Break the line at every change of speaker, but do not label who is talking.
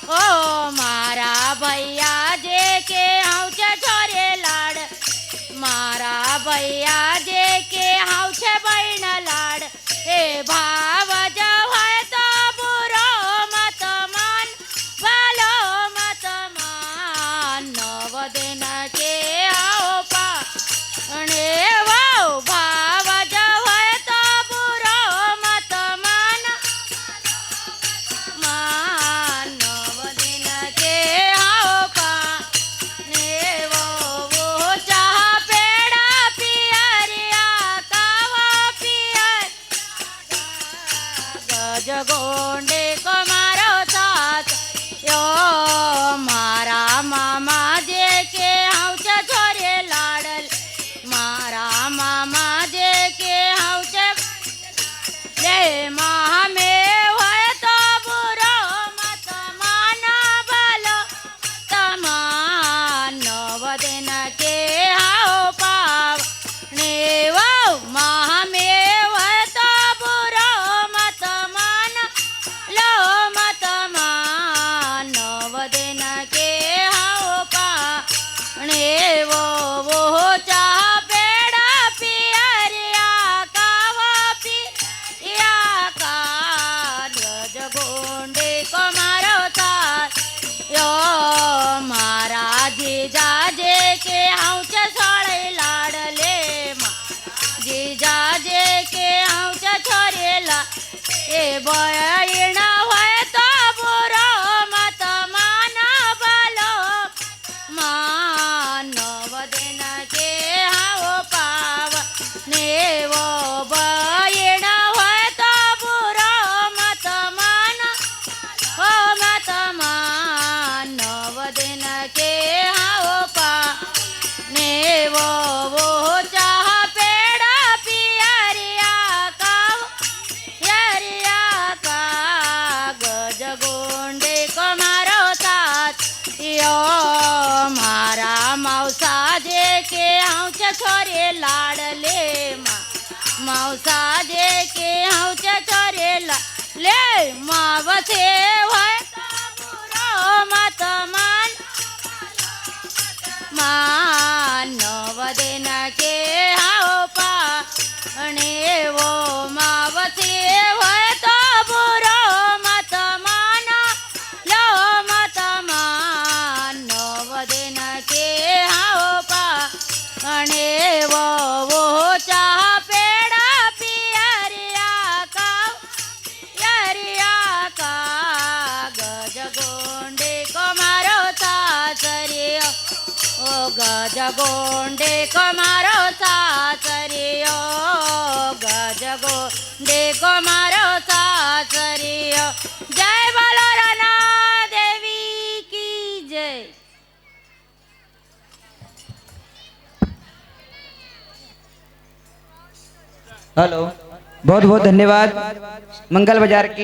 ओ मारा भैया जे के हाउ छे छोरे लाड, मारा भैया जे के हाउ छे बहन लाड। ए भाव जवाय तो बुरो मत मान, भलो मत मान। 9 दिन के आओ पाणे वो भाव जवाय तो बुरो मत मान, मान। 9 दिन के आओ पाणे वो चाह पेड़ा पियरिया कावा पियर गज गोंडे को मारो साथ यो मारा मामा जे के हाउ छे छोरे लाडल, मारा मामा जे के हाउ छे ले माँ में होय तो बुरो मत माना, भलो तमान। 9 दिन के हाउ पाव ने वो माँ में होय तो बुरो मत मान, लो मत मान। 9 दिन के हाउ पाने वो चाह पेड़ा पियरिया कावा पिया का गज गोंडे को मारो साथ यो मारा जीजा जे के हाउ छे सोळे लाडले, जीजा जे के हाउ छे छोरे ला। ए बहन होय तो बुरो मत माना, भलो मान। 9 दिन के हाउ पाव ने वो बहन होय तो बुरो मत माना, हो मत मान। 9 दिन के हाउ पाव ने वो चाह पेड़ा पियरिया काव पियरिया का गज गोंडे को मारो साथ यो मारा मौसा जे के हाउ छे छोरे लाडले, मौसा जे के हाउ छे छोरे ले मावसे होय तो बुरो मत मान, मान। 9 दिन के हाउ पाणे वो मावसे होय तो बुरो मत माना, लो मत मान। 9 दिन के हाउ पाणे वो चाह पेड़ा पियरिया काव पियरिया का गज गोंडे को मारो सासरियो, ओ गज गोंडे को मारो सासरियो, गज गोंडे को मारो सासरियो। जय बोलो राना देवी की जय।
हेलो, बहुत बहुत धन्यवाद मंगल बाजार की